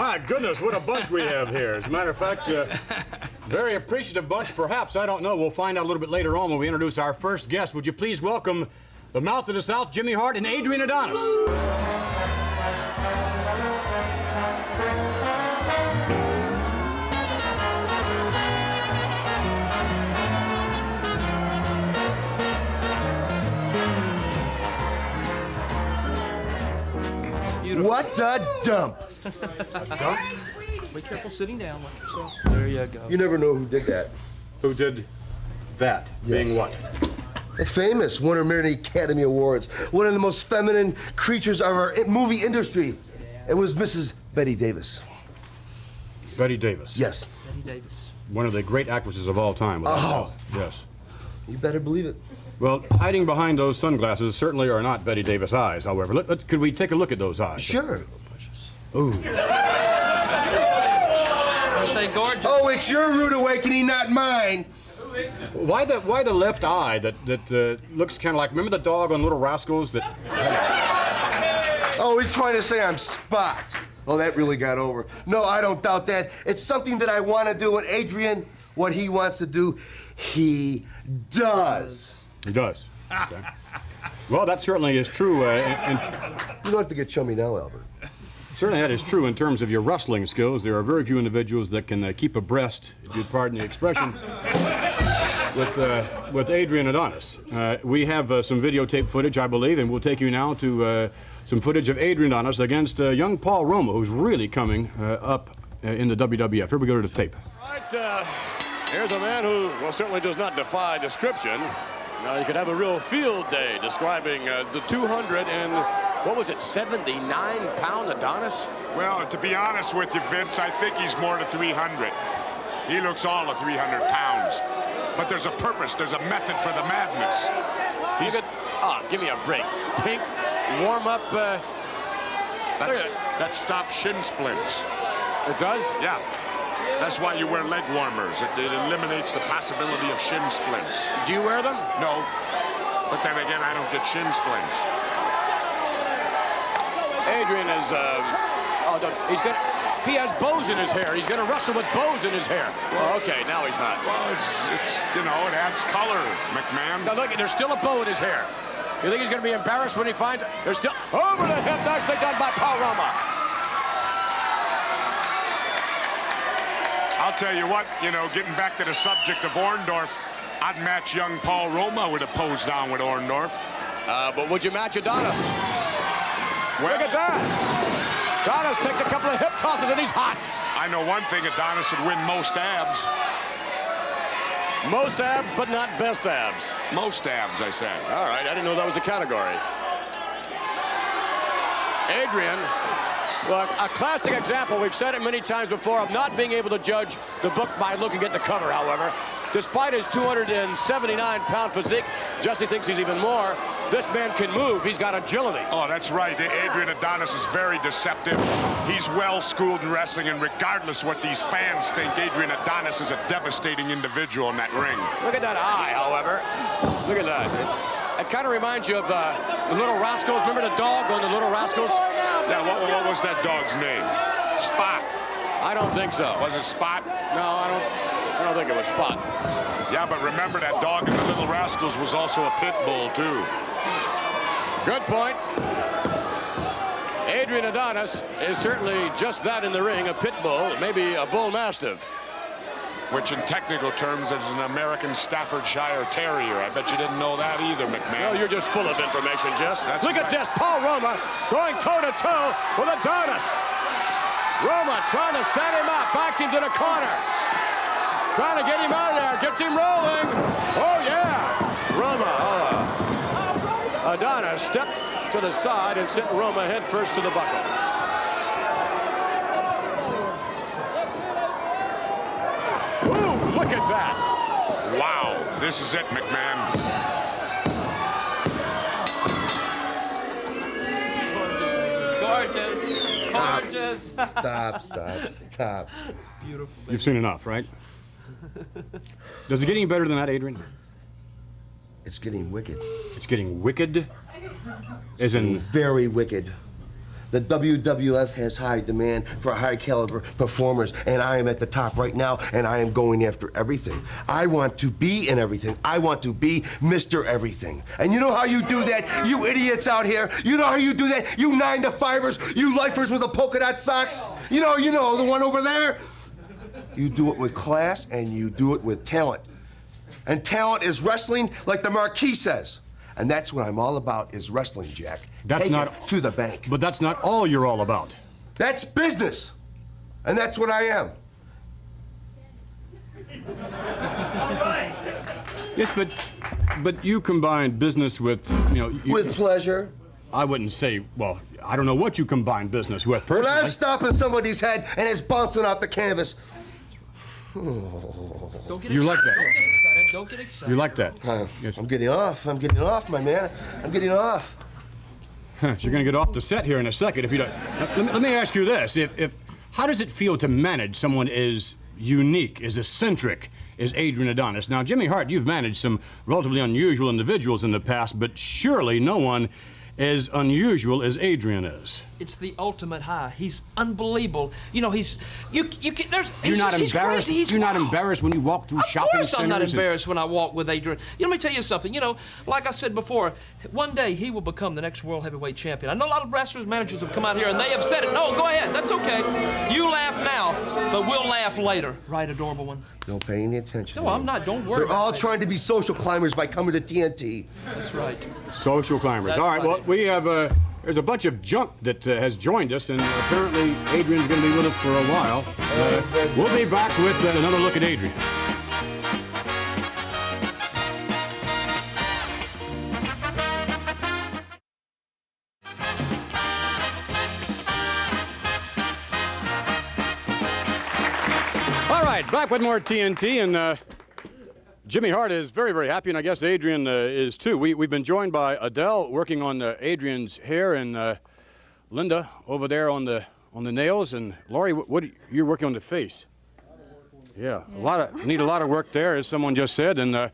My goodness, what a bunch we have here. As a matter of fact, very appreciative bunch, perhaps. I don't know. We'll find out a little bit later on when we introduce our first guest. Would you please welcome the Mouth of the South, Jimmy Hart, and Adrian Adonis. What a dump! A dump? Be careful sitting down like yourself. There you go. You never know who did that. Who did that? Yes. Being what? A famous winner of many Academy Awards. One of the most feminine creatures of our movie industry. It was Mrs. Betty Davis. Betty Davis. Yes. Betty Davis. One of the great actresses of all time. Oh. Yes. You better believe it. Well, hiding behind those sunglasses certainly are not Betty Davis eyes, however. Could we take a look at those eyes? Sure. Ooh. Aren't they gorgeous? Oh, it's your rude awakening, not mine. Why the left eye that looks kind of like, remember the dog on Little Rascals that... Oh, he's trying to say I'm Spot. Oh, that really got over. No, I don't doubt that. It's something that I want to do, and Adrian, what he wants to do, he does. He does. Okay. Well, that certainly is true. And You don't have to get chummy now, Albert. certainly that is true in terms of your wrestling skills. There are very few individuals that can keep abreast, if you pardon the expression, with Adrian Adonis. We have some videotape footage, I believe, and we'll take you now to some footage of Adrian Adonis against young Paul Roma, who's really coming up in the WWF. Here we go to the tape. Right, here's a man who, well, certainly does not defy description. You could have a real field day describing the 200 and, what was it, 79-pound Adonis? Well, to be honest with you, Vince, I think he's more to 300. He looks all of 300 pounds. But there's a purpose, there's a method for the madness. He's... give me a break. Pink, warm up, That stops shin splints. It does? Yeah. That's why you wear leg warmers. It eliminates the possibility of shin splints. Do you wear them? No. But then again, I don't get shin splints. Adrian is, he has bows in his hair. He's gonna wrestle with bows in his hair. Well, okay, now he's not. Well, it's it adds color, McMahon. Now look, there's still a bow in his hair. You think he's gonna be embarrassed when he finds it? There's still, over the hip, nicely done by Paul Roma. I'll tell you what, getting back to the subject of Orndorff, I'd match young Paul Roma with a pose down with Orndorff. But would you match Adonis? Well, look at that. Adonis takes a couple of hip tosses and he's hot. I know one thing, Adonis would win most abs. Most abs, but not best abs. Most abs, I said. All right, I didn't know that was a category. Adrian, well, a classic example, we've said it many times before, of not being able to judge the book by looking at the cover, however. Despite his 279-pound physique, Jesse thinks he's even more. This man can move. He's got agility. Oh, that's right. Adrian Adonis is very deceptive. He's well-schooled in wrestling, and regardless what these fans think, Adrian Adonis is a devastating individual in that ring. Look at that eye, however. Look at that. It kind of reminds you of the Little Rascals. Remember the dog on the Little Rascals? Yeah, what was that dog's name? Spot. I don't think so. Was it Spot? No, I don't think it was Spot. Yeah, but remember that dog in the Little Rascals was also a pit bull, too. Good point. Adrian Adonis is certainly just that in the ring, a pit bull, maybe a bull mastiff. Which in technical terms is an American Staffordshire Terrier. I bet you didn't know that either, McMahon. Well, you're just full of information, Jess. Look right. at this, Paul Roma going toe-to-toe with Adonis. Roma trying to set him up, backs him to the corner. Trying to get him out of there, gets him rolling. Oh, yeah. Roma, Adonis stepped to the side and sent Roma head first to the buckle. Ooh, look at that. Wow, this is it, McMahon. Gorgeous. Stop. Beautiful. You've seen enough, right? Does it get any better than that, Adrian? It's getting wicked. It's getting wicked? As in... Very wicked. The WWF has high demand for high caliber performers, and I am at the top right now, and I am going after everything. I want to be in everything. I want to be Mr. Everything. And you know how you do that, you idiots out here? You know how you do that, you 9-to-5ers, you lifers with the polka dot socks? You know, the one over there? You do it with class, and you do it with talent. And talent is wrestling, like the Marquis says. And that's what I'm all about, is wrestling, Jack. That's Take not it to the bank. But that's not all you're all about. That's business. And that's what I am. Yes, but you combine business with, With pleasure. I wouldn't say, well, I don't know what you combine business with When personally. I'm stomping somebody's head and it's bouncing off the canvas. Don't get You excited. like that? Don't get excited. Don't get excited. You like that? Yes. I'm getting off. I'm getting off, my man. I'm getting off. You're going to get off the set here in a second if you don't. Let me ask you this: how does it feel to manage someone as unique, as eccentric as Adrian Adonis? Now, Jimmy Hart, you've managed some relatively unusual individuals in the past, but surely no one as unusual as Adrian is. It's the ultimate high. He's unbelievable. You know, he's you can there's You're not he's embarrassed. crazy. He's You're not wow. embarrassed when you walk through Of shopping course centers. I'm not and- embarrassed when I walk with Adrian. Let me tell you something. You know, like I said before, one day he will become the next world heavyweight champion. I know a lot of wrestlers, managers have come out here and they have said it. No, go ahead. That's okay. You laugh now, but we'll laugh later. Right, adorable one? Don't pay any attention. No, I'm not. Don't worry. They're all about it. trying to be social climbers by coming to TNT. That's right. Social climbers. That's All right. Well, right. we have there's a bunch of junk that has joined us, and apparently Adrian's going to be with us for a while. We'll be back with another look at Adrian. All right, back with more TNT, and Jimmy Hart is very, very happy, and I guess Adrian is too. We've been joined by Adele working on Adrian's hair, and Linda over there on the nails, and Laurie, what you're working on the face? Yeah, need a lot of work there, as someone just said. And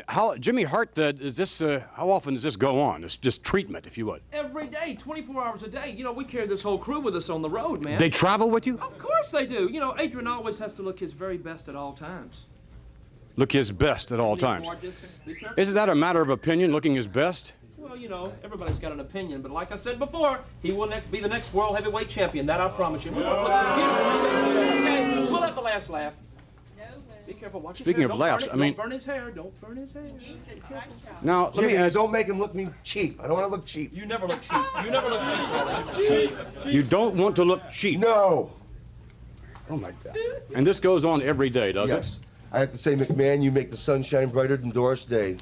how Jimmy Hart is this? How often does this go on? It's just treatment, if you would. Every day, 24 hours a day. You know, we carry this whole crew with us on the road, man. They travel with you? Of course they do. You know, Adrian always has to look his very best at all times. Look his best at all times. More distance. Be careful. Isn't that a matter of opinion, looking his best? Well, you know, everybody's got an opinion, but like I said before, he will be the next world heavyweight champion. That I promise you. We'll look beautiful. Okay, we'll have the last laugh. Be careful. Watch his Speaking hair. of Don't burn laughs, it. I mean- Don't burn his hair. Don't burn his hair. Now, let me Jimmy, ask, don't make him look me cheap. I don't want to look cheap. You never look cheap. You never look cheap, Paulie. you don't want to look cheap. No. Oh my God. And this goes on every day, does Yes. I have to say, McMahon, you make the sunshine brighter than Doris Day.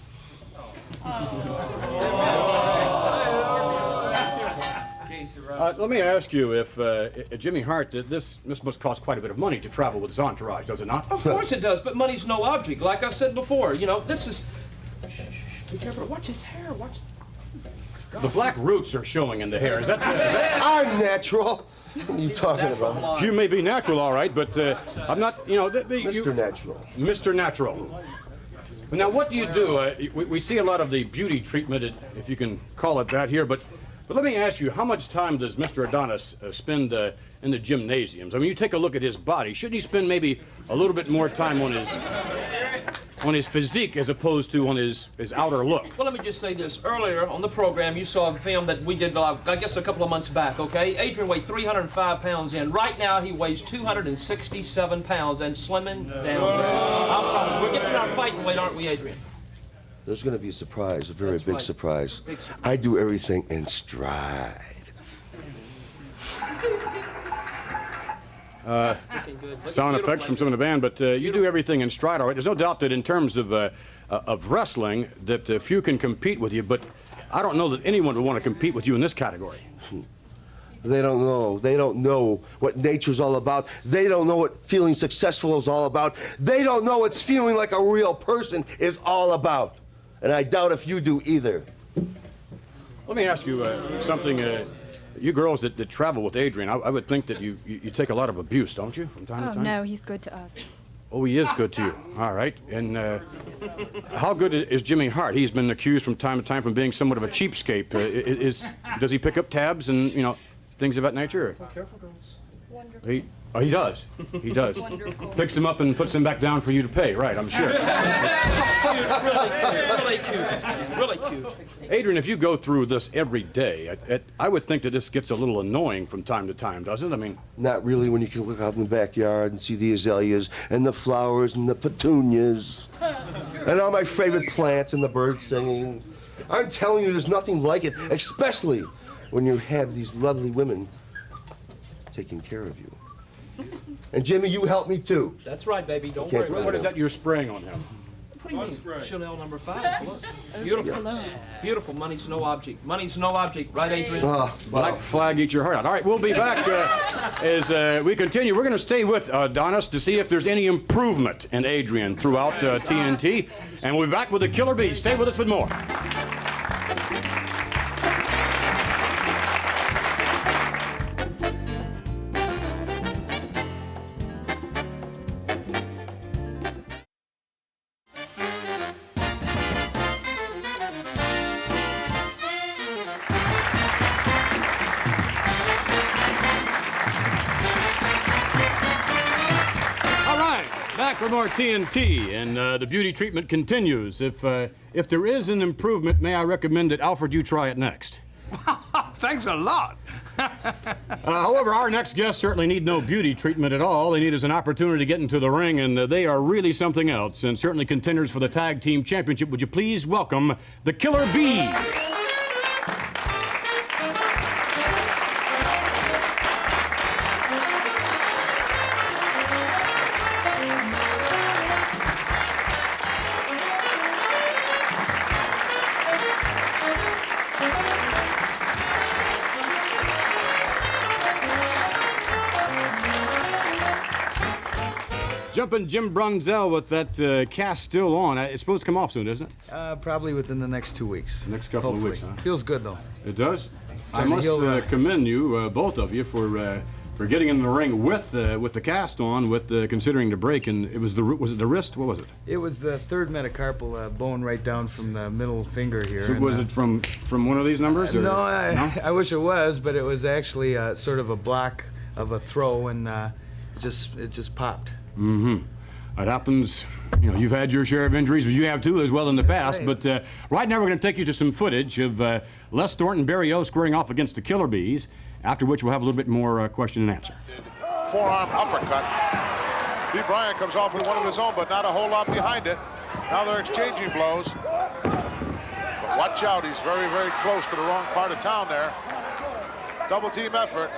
it? Let me ask you if Jimmy Hart, this must cost quite a bit of money to travel with his entourage, does it not? Of course it does, but money's no object. Like I said before, you know, this is... Shh, be careful. Watch his hair. Watch... The black roots are showing in the hair. Is that I'm natural. What are you talking about? you may be natural, all right, but I'm not, you know... Mr. Natural. Mr. Natural. Now, what do you do? We see a lot of the beauty treatment, if you can call it that here, but let me ask you, how much time does Mr. Adonis spend in the gymnasiums? I mean, you take a look at his body. Shouldn't he spend maybe a little bit more time on his physique as opposed to on his outer look? Well, let me just say this. Earlier on the program, you saw a film that we did, I guess, a couple of months back, okay? Adrian weighed 305 pounds in. Right now, he weighs 267 pounds and slimming down. I promise. We're getting in our fighting weight, aren't we, Adrian? There's going to be a surprise, a very That's big right. surprise. Big surprise. I do everything in stride. Looking good. Looking Sound beautiful, effects from some of the band, but you do everything in stride, all right? There's no doubt that in terms of wrestling, that few can compete with you, but I don't know that anyone would want to compete with you in this category. They don't know. They don't know what nature's all about. They don't know what feeling successful is all about. They don't know what feeling like a real person is all about. And I doubt if you do either. Let me ask you something. You girls that travel with Adrian, I would think that you take a lot of abuse, don't you, from time to Oh, time? no, he's good to us. Oh, he is good to you. All right. And how good is Jimmy Hart? He's been accused from time to time from being somewhat of a cheapskate. Does he pick up tabs and, you know? things of that nature? Careful, girls. Wonderful. He does. He does. Wonderful. Picks them up and puts them back down for you to pay. Right, I'm sure. Really cute. Really cute. Adrian, if you go through this every day, I would think that this gets a little annoying from time to time, doesn't it? I mean, Not really when you can look out in the backyard and see the azaleas and the flowers and the petunias and all my favorite plants and the birds singing. I'm telling you, there's nothing like it, especially when you have these lovely women taking care of you. And Jimmy, you help me too. That's right, baby. Don't Can't worry do about what it. is that you're spraying on him? What do you mean? Chanel number 5. Look. Beautiful. Beautiful. Money's no object. Money's no object. Right, Adrian? Black flag, eat your heart out. All right, we'll be back as we continue. We're going to stay with Adonis to see if there's any improvement in Adrian throughout TNT. And we'll be back with the Killer Bees. Stay with us with more. Back for more TNT, and the beauty treatment continues. If there is an improvement, may I recommend that Alfred, you try it next. Thanks a lot. However, our next guests certainly need no beauty treatment at all. They need is an opportunity to get into the ring, and they are really something else, and certainly contenders for the Tag Team Championship. Would you please welcome the Killer Bees? Jumping Jim Brunzell with that cast still on. It's supposed to come off soon, isn't it? Probably within the next 2 weeks. Next couple of Hopefully. weeks, huh? Feels good though. It does? I Starting to must heal, commend you, both of you, for getting in the ring with the cast on, considering the break. And was it the wrist? What was it? It was the third metacarpal bone right down from the middle finger here. So and, was it from one of these numbers? Or? No, I wish it was, but it was actually sort of a block of a throw, and it just popped. Mm-hmm. It happens. You know, you've had your share of injuries, but you have too as well in the past. right. But right now we're going to take you to some footage of Les Thornton Barry O squaring off against the Killer Bees, after which we'll have a little bit more question and answer. Forearm uppercut. B. Bryant comes off with one of his own, but not a whole lot behind it. Now they're exchanging blows. But watch out, he's very, very close to the wrong part of town there. Double team effort.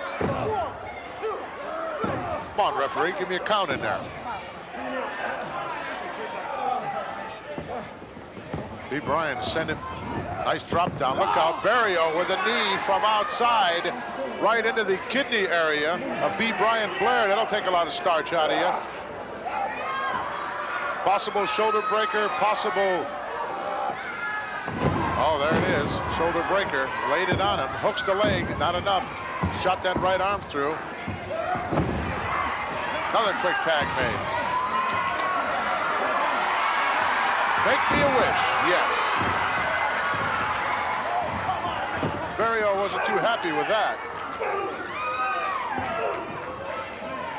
Come on, referee, give me a count in there. B. Bryant sent him. Nice drop down. Look out. Barrio with a knee from outside right into the kidney area of B. Bryant Blair. That'll take a lot of starch out of you. Possible shoulder breaker. Possible. Oh, there it is. Shoulder breaker. Laid it on him. Hooks the leg. Not enough. Shot that right arm through. Another quick tag made. Make me a wish, yes. Barrio wasn't too happy with that.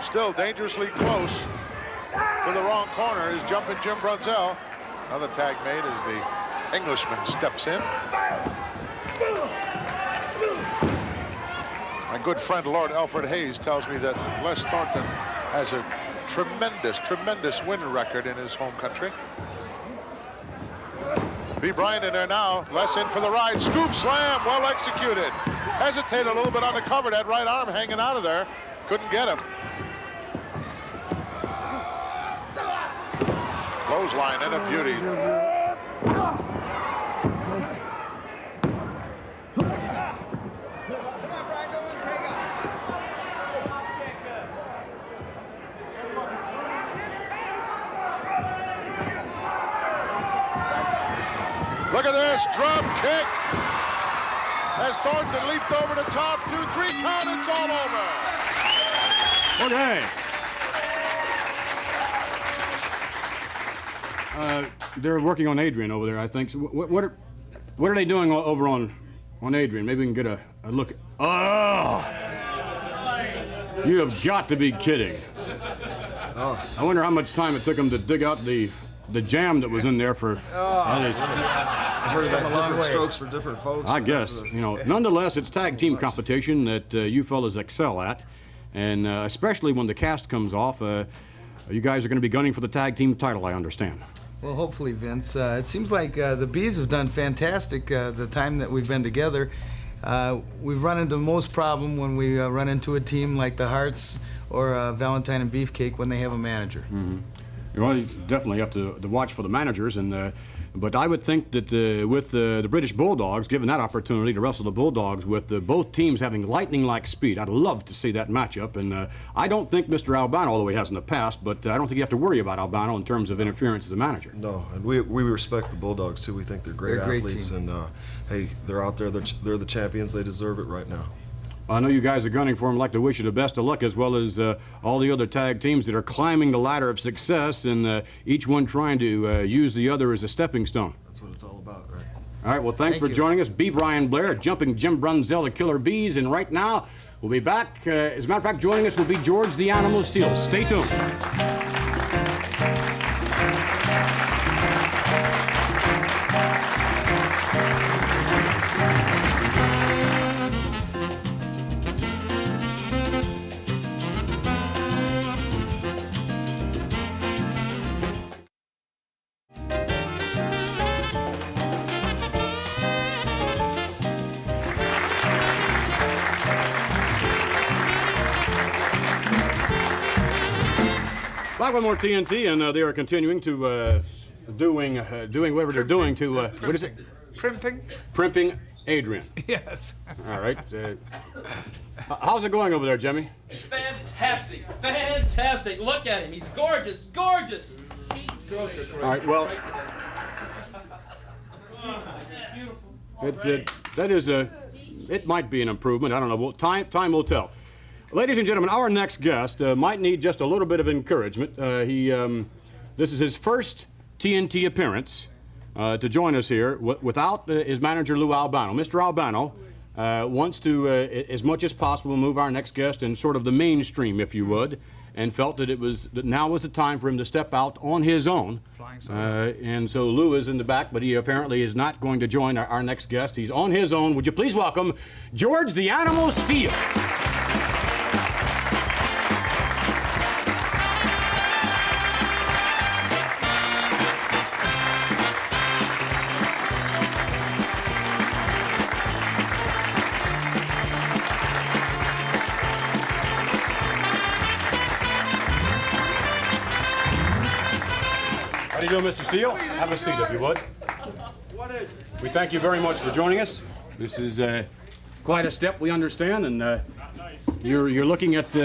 Still dangerously close to the wrong corner is jumping Jim Brunzell. Another tag made as the Englishman steps in. My good friend Lord Alfred Hayes tells me that Les Thornton has a tremendous win record in his home country. B. Bryant in there now. Les in for the ride. Scoop slam. Well executed. Hesitated a little bit on the cover. That right arm hanging out of there. Couldn't get him. Clothesline and a beauty. Look at this, drop kick. As Thornton leaped over the top, 2-3 count, it's all over. Okay. They're working on Adrian over there, I think. So what are they doing over on Adrian? Maybe we can get a look. Oh! You have got to be kidding. I wonder how much time it took him to dig out the jam that was in there for. I've heard that different strokes for different folks. I but guess, that's, you know, nonetheless, it's tag team competition that you fellas excel at, and especially when the cast comes off, you guys are going to be gunning for the tag team title, I understand. Well, hopefully, Vince. It seems like the Bees have done fantastic the time that we've been together. We've run into the most problem when we run into a team like the Hearts or Valentine and Beefcake when they have a manager. Mm-hmm. Well, you definitely have to watch for the managers, and but I would think that with the British Bulldogs, given that opportunity to wrestle the Bulldogs with both teams having lightning-like speed, I'd love to see that matchup. And I don't think Mr. Albano, although he has in the past, but I don't think you have to worry about Albano in terms of interference as a manager. no, and we respect the Bulldogs too. We think they're great They're a great athletes, team. and hey, they're out there. They're the champions. They deserve it right now. I know you guys are gunning for him. I'd like to wish you the best of luck, as well as all the other tag teams that are climbing the ladder of success, and each one trying to use the other as a stepping stone. That's what it's all about, right? All right, well, thanks Thank for you. joining us. B. Brian Blair, Jumping Jim Brunzell, the Killer Bees, and right now, we'll be back. As a matter of fact, joining us will be George the Animal Steele. Stay tuned. Back with more TNT, and they are continuing to doing whatever they're doing to what is it? Primping? Primping Adrian. Yes. All right. How's it going over there, Jimmy? Fantastic, fantastic. Look at him. He's gorgeous, gorgeous. All right. Well, that is it might be an improvement. I don't know. Well, time will tell. Ladies and gentlemen, our next guest might need just a little bit of encouragement. This is his first TNT appearance to join us here without his manager, Lou Albano. Mr. Albano wants to, as much as possible, move our next guest in sort of the mainstream, if you would, and felt that now was the time for him to step out on his own. And so Lou is in the back, but he apparently is not going to join our next guest. He's on his own. Would you please welcome George the Animal Steele? How do you do, Mr. Steele? Have a seat, if you would. We thank you very much for joining us. This is quite a step, we understand, and you're looking at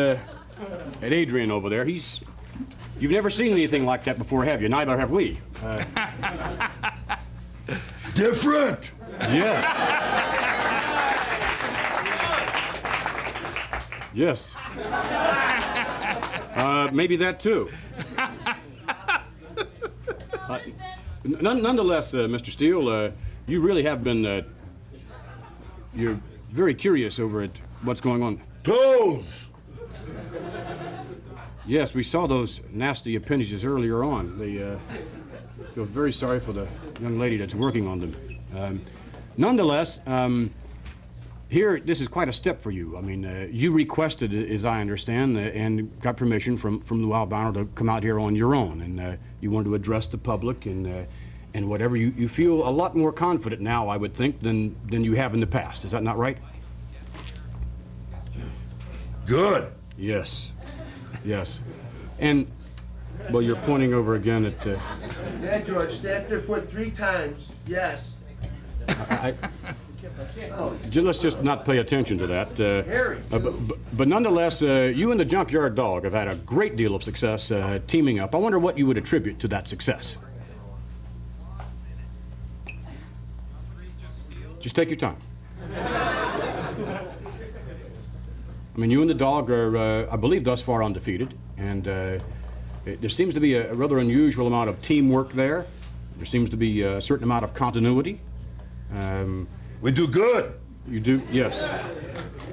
Adrian over there. You've never seen anything like that before, have you? Neither have we. Different! Yes. Yes. Maybe that too. Nonetheless, Mr. Steele, you really have been, you're very curious over what's going on. Toes! Yes, we saw those nasty appendages earlier on. They feel very sorry for the young lady that's working on them. Nonetheless, here, this is quite a step for you. I mean, you requested, as I understand, and got permission from Lou Albano to come out here on your own, and you wanted to address the public and whatever. You feel a lot more confident now, I would think, than you have in the past. Is that not right? Good. Yes. Yes. And, well, you're pointing over again at... Yeah, George, stamp your foot 3 times. Yes. Let's just not pay attention to that. Harry, but nonetheless, you and the Junkyard Dog have had a great deal of success teaming up. I wonder what you would attribute to that success. Just take your time. I mean, you and the dog are, I believe, thus far undefeated, and there seems to be a rather unusual amount of teamwork there. There seems to be a certain amount of continuity. we do good. You do, yes.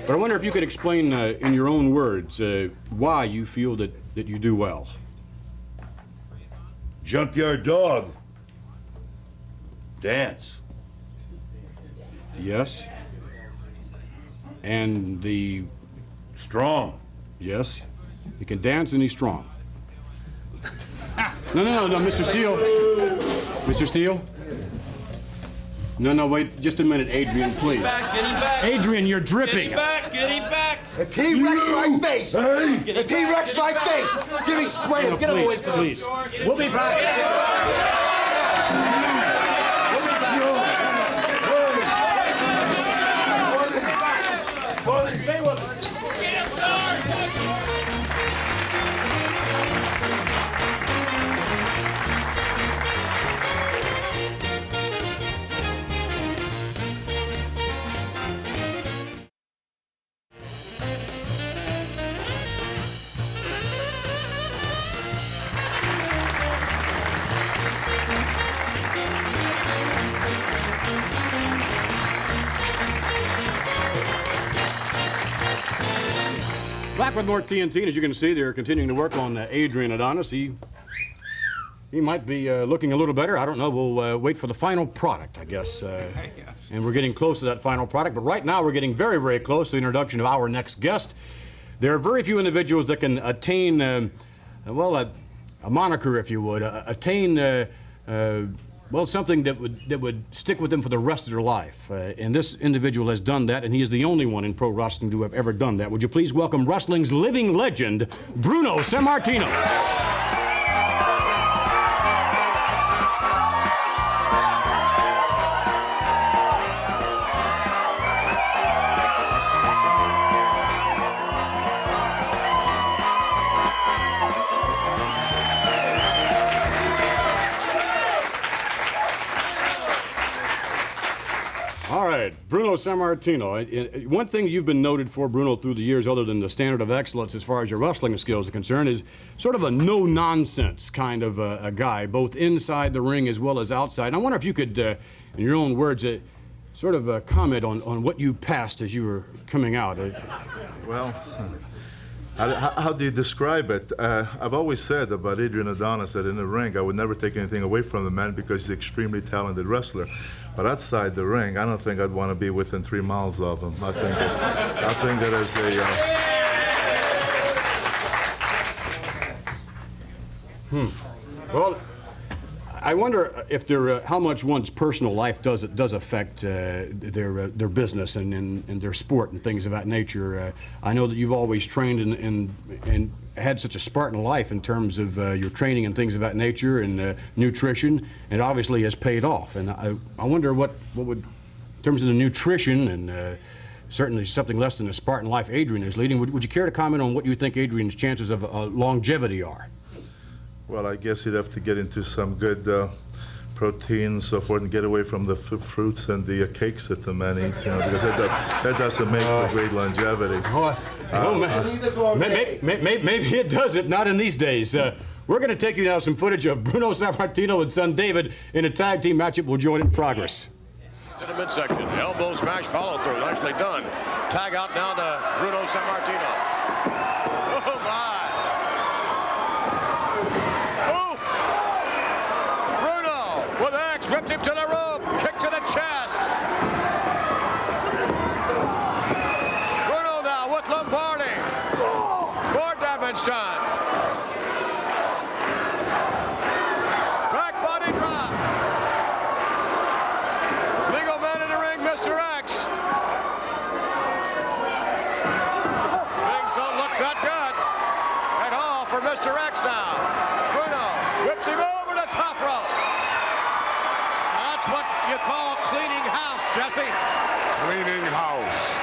But I wonder if you could explain in your own words why you feel that you do well. Junkyard dog. Dance. Yes. And the... Strong. Yes. He can dance and he's strong. No, Mr. Steele. Mr. Steele? No, wait just a minute, Adrian, please. Get him back. Adrian, you're dripping. Get him back. If he wrecks my face, if he wrecks my face, Jimmy, spray him. Get him away from me. Please. We'll be back. Back with more TNT, and as you can see, they're continuing to work on Adrian Adonis. He might be looking a little better. I don't know. We'll wait for the final product, I guess. Yes. And we're getting close to that final product. But right now, we're getting very, very close to the introduction of our next guest. There are very few individuals that can attain, a moniker, if you would, something that would stick with them for the rest of their life. And this individual has done that, and he is the only one in pro wrestling to have ever done that. Would you please welcome wrestling's living legend, Bruno Sammartino. All right, Bruno Sammartino. One thing you've been noted for, Bruno, through the years, other than the standard of excellence as far as your wrestling skills are concerned, is sort of a no-nonsense kind of a guy, both inside the ring as well as outside. And I wonder if you could, in your own words, sort of comment on what you passed as you were coming out. Well, how do you describe it? I've always said about Adrian Adonis that in the ring, I would never take anything away from the man because he's an extremely talented wrestler. But outside the ring, I don't think I'd want to be within 3 miles of him. I think that as a... Well, I wonder if how much one's personal life does affect their business and their sport and things of that nature. I know that you've always trained and had such a Spartan life in terms of your training and things of that nature and nutrition, and it obviously has paid off. And I wonder what would, in terms of the nutrition and certainly something less than the Spartan life Adrian is leading, would you care to comment on what you think Adrian's chances of longevity are? Well, I guess you'd have to get into some good protein and so forth and get away from the fruits and the cakes that the man eats, because that doesn't make for great longevity. Maybe it doesn't, not in these days. We're going to take you now some footage of Bruno Sammartino and son David in a tag team matchup. We'll join in progress. To the midsection, elbow smash, follow through, nicely done. Tag out now to Bruno Sammartino. Oh my! With axe, whipped him to the rope, kick to the chest. Bruno now with Lombardi. More damage done. Back body drop. Legal man in the ring, Mr. X. Things don't look that good at all for Mr. X now. Bruno whips him over the top rope. What you call cleaning house, Jesse. Cleaning house.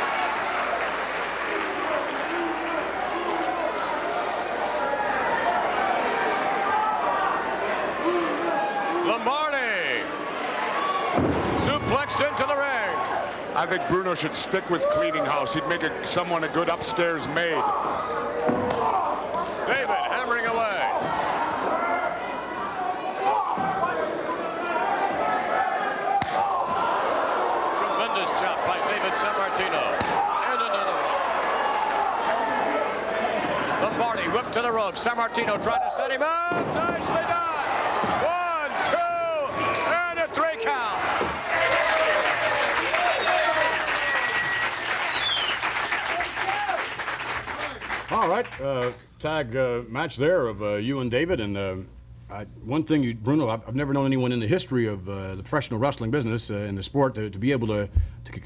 Lombardi suplexed into the ring. I think Bruno should stick with cleaning house. He'd make someone a good upstairs maid. David hammering away. Sammartino, and another one. whipped to the ropes. Sammartino trying to set him up. Nicely done. 1, 2, and a 3 count. All right, tag match there of you and David. And one thing, Bruno, I've never known anyone in the history of the professional wrestling business in the sport to be able to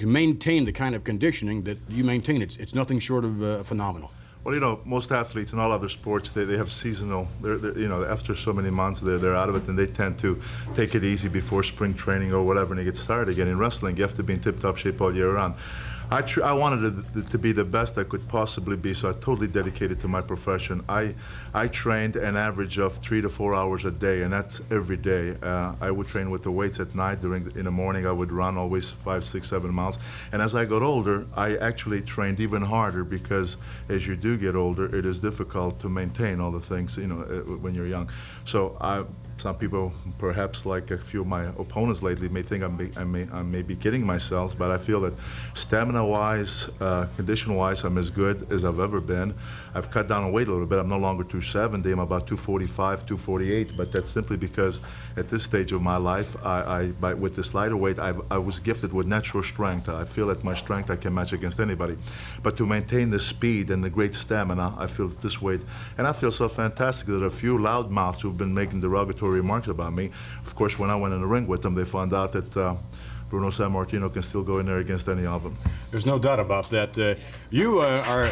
maintain the kind of conditioning that you maintain. It's nothing short of phenomenal. Well, you know, most athletes in all other sports, they have seasonal, you know, after so many months, they're out of it, and they tend to take it easy before spring training or whatever, and they get started again. In wrestling, you have to be in tip-top shape all year round. I wanted it to be the best I could possibly be, so I totally dedicated to my profession. I trained an average of 3 to 4 hours a day, and that's every day. I would train with the weights at night. In the morning, I would run always 5, 6, 7 miles. And as I got older, I actually trained even harder, because as you do get older, it is difficult to maintain all the things, you know, when you're young. So some people, perhaps like a few of my opponents lately, may think I may be kidding myself, but I feel that stamina-wise, condition-wise, I'm as good as I've ever been. I've cut down on weight a little bit. I'm no longer 270. I'm about 245, 248, but that's simply because at this stage of my life, with this lighter weight, I was gifted with natural strength. I feel that my strength I can match against anybody. But to maintain the speed and the great stamina, I feel this weight. And I feel so fantastic that a few loudmouths who've been making derogatory remarks about me, of course, when I went in the ring with them, they found out that Bruno Sammartino can still go in there against any of them. There's no doubt about that. You are,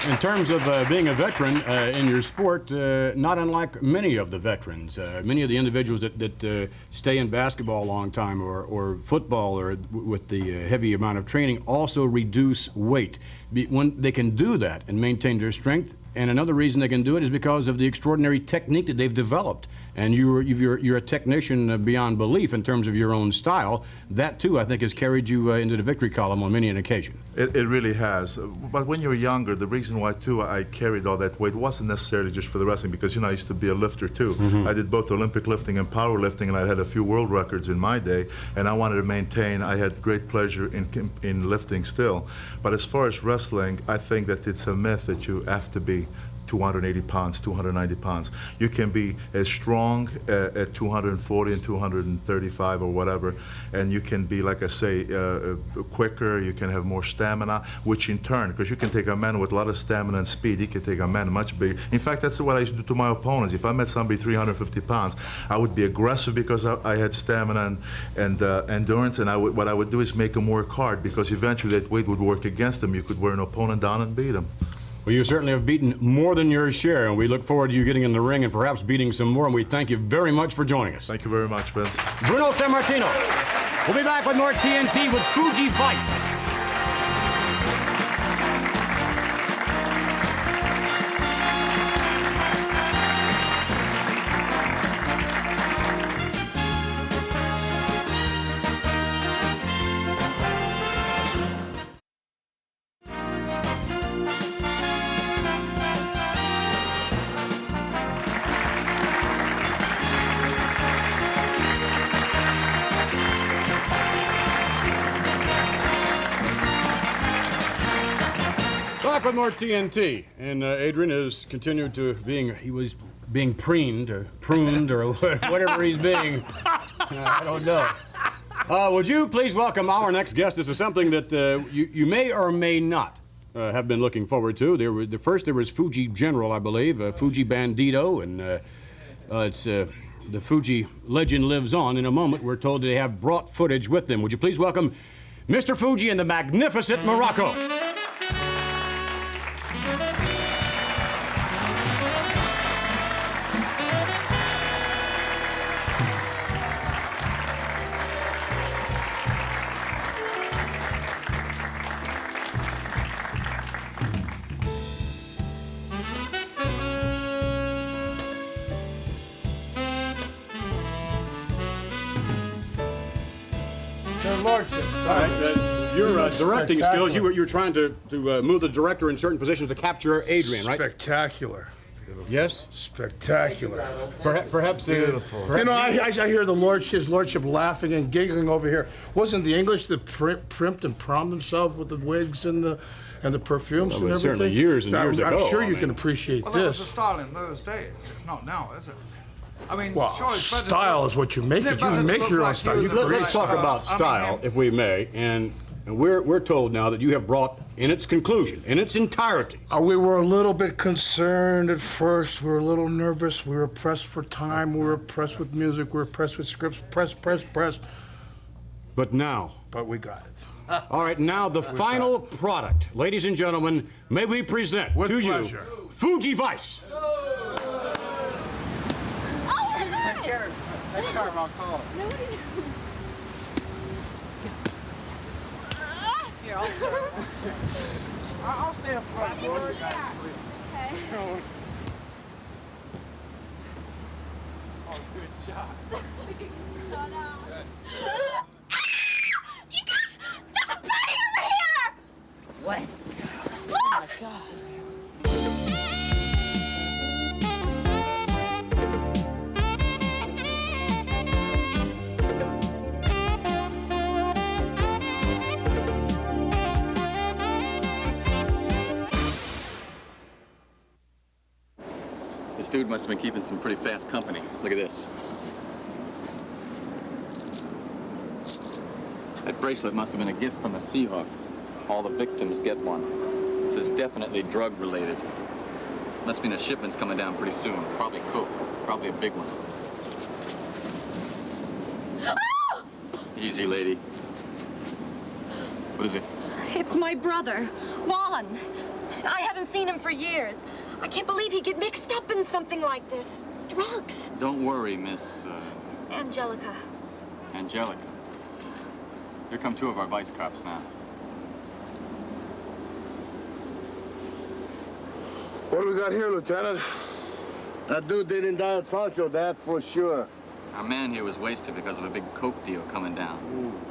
in terms of being a veteran in your sport, not unlike many of the veterans. Many of the individuals that stay in basketball a long time or football or with the heavy amount of training also reduce weight. When they can do that and maintain their strength, and another reason they can do it is because of the extraordinary technique that they've developed. And you're a technician beyond belief in terms of your own style. That, too, I think, has carried you into the victory column on many an occasion. It really has. But when you're younger, the reason why, too, I carried all that weight wasn't necessarily just for the wrestling, because, you know, I used to be a lifter, too. I did both Olympic lifting and powerlifting, and I had a few world records in my day, and I wanted to maintain. I had great pleasure in lifting still. But as far as wrestling, I think that it's a myth that you have to be 280 pounds, 290 pounds. You can be as strong at 240 and 235 or whatever, and you can be, like I say, quicker, you can have more stamina, which in turn, because you can take a man with a lot of stamina and speed, he can take a man much bigger. In fact, that's what I used to do to my opponents. If I met somebody 350 pounds, I would be aggressive because I had stamina and endurance, and what I would do is make him work hard, because eventually that weight would work against him. You could wear an opponent down and beat him. Well, you certainly have beaten more than your share, and we look forward to you getting in the ring and perhaps beating some more, and we thank you very much for joining us. Thank you very much, Vince. Bruno Sammartino. We'll be back with more TNT with Fuji Vice. Back with more TNT, and Adrian has continued to he was being pruned or whatever he's being. I don't know. Would you please welcome our next guest? This is something that you may or may not have been looking forward to. There was Fuji General, I believe, Fuji Bandito, and it's the Fuji legend lives on. In a moment, we're told they have brought footage with them. Would you please welcome Mr. Fuji and the magnificent Muraco? Your directing skills, you were trying to move the director in certain positions to capture Adrian, right? Spectacular. Yes? Spectacular. Perhaps Beautiful. You know, I hear his lordship laughing and giggling over here. Wasn't the English that primped and prommed themselves with the wigs and the perfumes and everything? Certainly years and years ago. I'm sure you can appreciate well, this. That was the style in those days. It's not now, is it? I mean, well, sure, style is what you make it. You make your own style. Let's talk about style, if we may. And we're told now that you have brought, in its conclusion, in its entirety. We were a little bit concerned at first. We were a little nervous. We were pressed for time. We were pressed with music. We were pressed with scripts. Press. But now. But we got it. All right, now the final product. Ladies and gentlemen, may we present to pleasure. You Fuji Vice. Next time I'll call. Here, I'll serve. I'll stay up front. Okay. Oh, good shot. You guys, there's a body over here! What? Look! Oh my God. This dude must have been keeping some pretty fast company. Look at this. That bracelet must have been a gift from the Seahawk. All the victims get one. This is definitely drug-related. Must mean a shipment's coming down pretty soon. Probably coke. Probably a big one. Oh! Easy, lady. What is it? It's my brother, Juan. I haven't seen him for years. I can't believe he'd get mixed up in something like this. Drugs. Don't worry, Miss... Angelica. Angelica. Here come two of our vice cops now. What do we got here, Lieutenant? That dude didn't die at Sancho, that's for sure. Our man here was wasted because of a big coke deal coming down.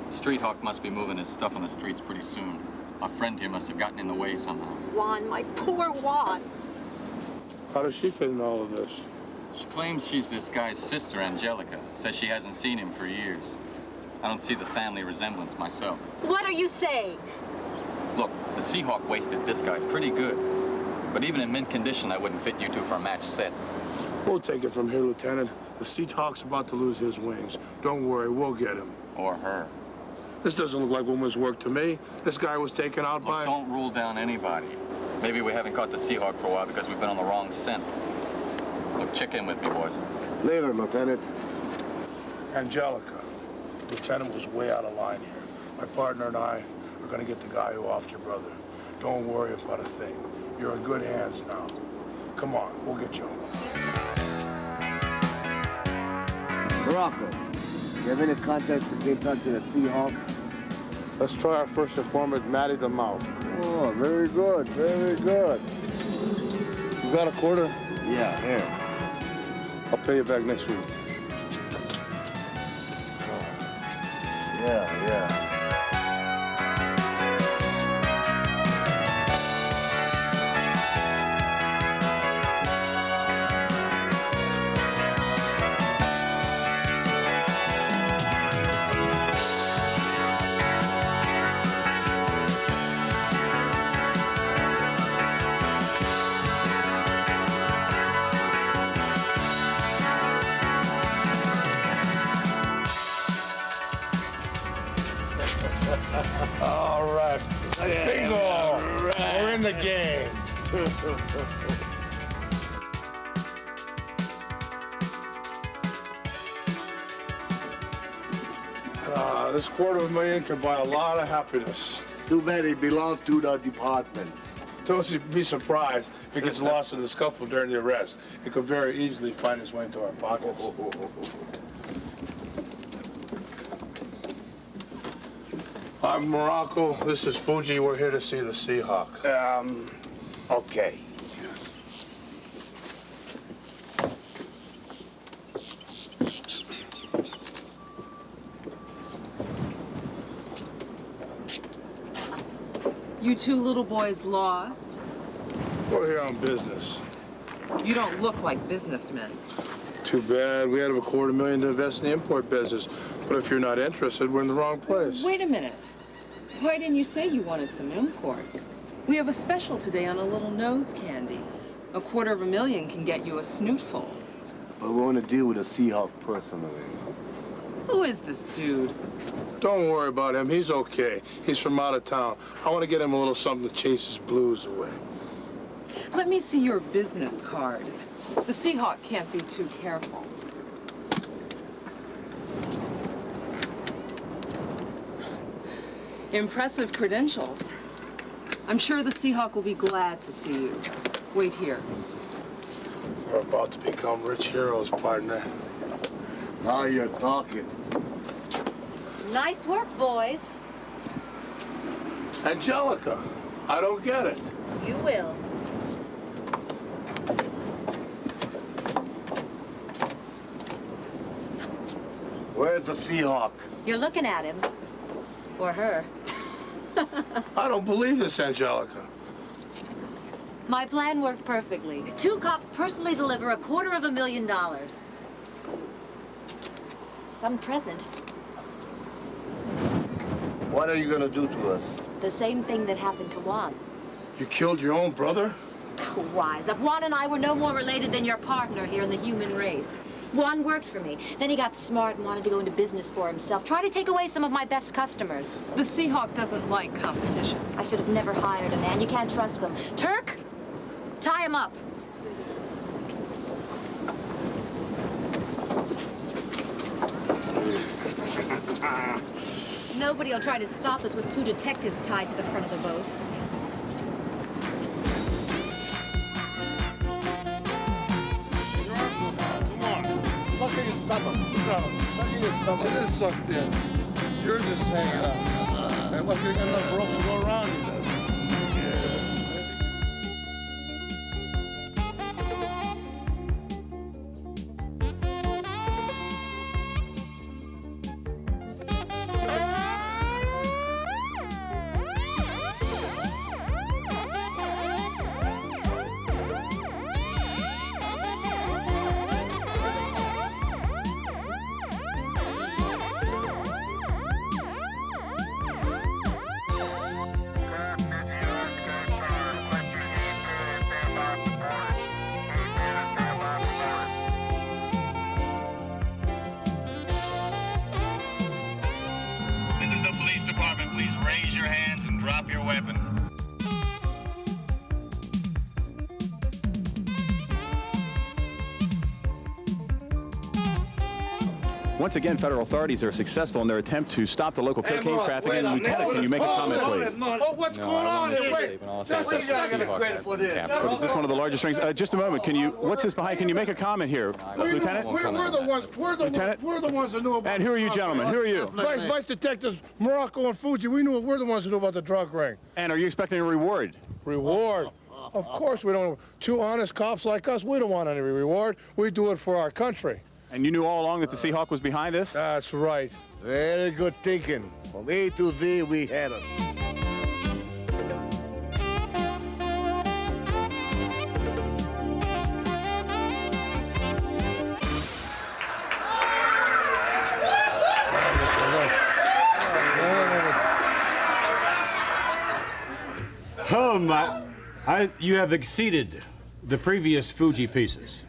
Street Hawk must be moving his stuff on the streets pretty soon. Our friend here must have gotten in the way somehow. Juan, my poor Juan. How does she fit in all of this? She claims she's this guy's sister, Angelica. Says she hasn't seen him for years. I don't see the family resemblance myself. What are you saying? Look, the Seahawk wasted this guy pretty good. But even in mint condition, I wouldn't fit you two for a match set. We'll take it from here, Lieutenant. The Seahawk's about to lose his wings. Don't worry, we'll get him. Or her. This doesn't look like woman's work to me. This guy was taken out by... Don't rule down anybody. Maybe we haven't caught the Seahawk for a while because we've been on the wrong scent. Look, check in with me, boys. Later, Lieutenant. Angelica. Lieutenant was way out of line here. My partner and I are going to get the guy who offed your brother. Don't worry about a thing. You're in good hands now. Come on, we'll get you home. Muraco, you have any contacts that came down to the Seahawk? Let's try our first informant, Matty the Mouth. Oh, very good, very good. You got a quarter? Yeah, here. I'll pay you back next week. Yeah. All right. Bingo. We're in the game. This $250,000 can buy a lot of happiness. Too bad it belongs to the department. Don't be surprised if it gets lost in the scuffle during the arrest. It could very easily find its way into our pockets. I'm Muraco. This is Fuji. We're here to see the Seahawk. Okay. You two little boys lost? We're here on business. You don't look like businessmen. Too bad. We had a $250,000 to invest in the import business. But if you're not interested, we're in the wrong place. Wait a minute. Why didn't you say you wanted some imports? We have a special today on a little nose candy. A $250,000 can get you a snootful. But we want to deal with a Seahawk personally. Who is this dude? Don't worry about him. He's okay. He's from out of town. I want to get him a little something to chase his blues away. Let me see your business card. The Seahawk can't be too careful. Impressive credentials. I'm sure the Seahawk will be glad to see you. Wait here. We're about to become rich heroes, partner. Now you're talking. Nice work, boys. Angelica, I don't get it. You will. Where's the Seahawk? You're looking at him. Or her. I don't believe this, Angelica. My plan worked perfectly. 2 cops personally deliver $250,000. Some present. What are you gonna do to us? The same thing that happened to Juan. You killed your own brother? Wise up. Juan and I were no more related than your partner here in the human race. Juan worked for me. Then he got smart and wanted to go into business for himself. Try to take away some of my best customers. The Seahawk doesn't like competition. I should have never hired a man. You can't trust them. Turk, tie him up. Nobody will try to stop us with 2 detectives tied to the front of the boat. Sucking his stomach. No, sucking his stomach. It is sucked in. Yours is hanging out. And look, you got enough rope to go around you. Once again, federal authorities are successful in their attempt to stop the local cocaine trafficking. Lieutenant, can you make a comment, please? Oh, what's going on here? Wait, that's what you gotta get a credit for this. Is this one of the largest rings? Just a moment. Can you? What's this behind? Can you make a comment here, Lieutenant? We're the ones. We're the ones that knew about. And who are you, gentlemen? Who are you? Vice Detectives Muraco and Fuji. We're the ones who knew about the drug ring. And are you expecting a reward? Reward? Of course we don't. 2 honest cops like us, we don't want any reward. We do it for our country. And you knew all along that the Seahawk was behind this? That's right. Very good thinking. From A to Z, we had it. Oh, my. You have exceeded the previous Fuji pieces.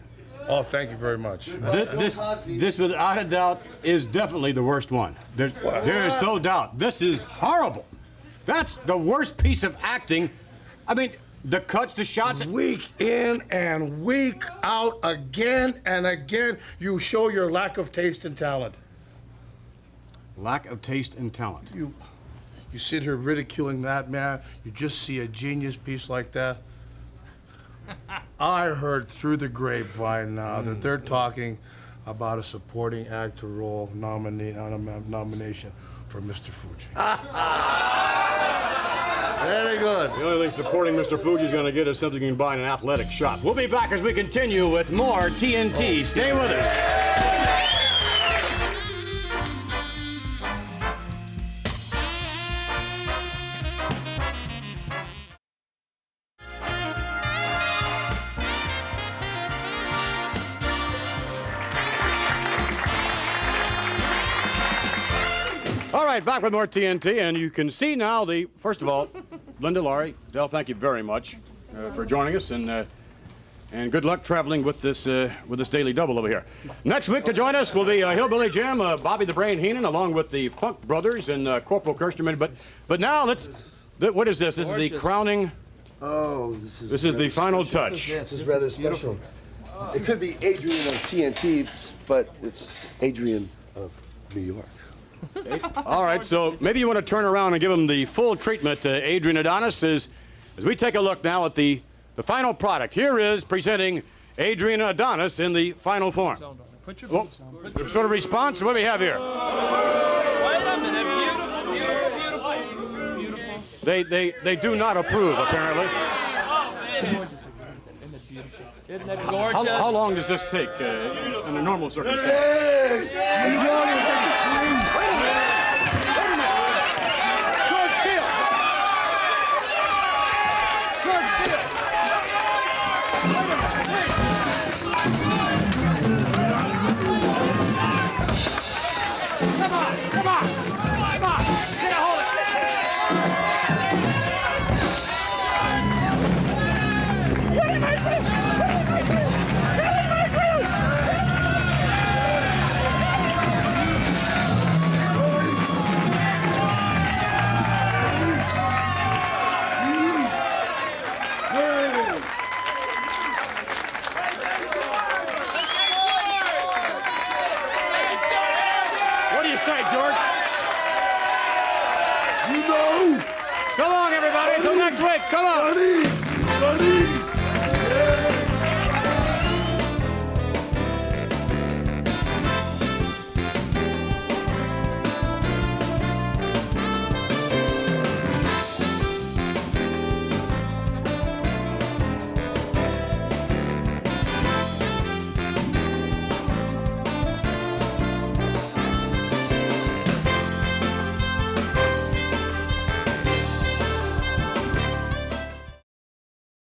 Oh, thank you very much. This, without a doubt, is definitely the worst one. There is no doubt. This is horrible. That's the worst piece of acting. I mean, the cuts, the shots. Week in and week out, again and again, you show your lack of taste and talent. Lack of taste and talent. You sit here ridiculing that man. You just see a genius piece like that. I heard through the grapevine now that they're talking about a supporting actor role nomination for Mr. Fuji. Very good. The only thing supporting Mr. Fuji is going to get us something you can buy in an athletic shop. We'll be back as we continue with more TNT. Stay with us. right, back with more TNT, and you can see now first of all, Linda, Laurie, Del, thank you very much for joining us, and good luck traveling with this daily double over here. Next week to join us will be Hillbilly Jim, Bobby the Brain Heenan, along with the Funk Brothers and Corporal Kirsterman. But now what is this? This is the crowning. Oh, this is the final touch. This is rather special. It could be Adrian of TNT, but it's Adrian of New York. All right, so maybe you want to turn around and give him the full treatment to Adrian Adonis as we take a look now at the final product. Here is presenting Adrian Adonis in the final form. Well, sort of response, what do we have here? Wait a minute, beautiful. They do not approve, apparently. Isn't that gorgeous? How long does this take in a normal circumstance? You know. So long, everybody. Until next week. So long. Buddy.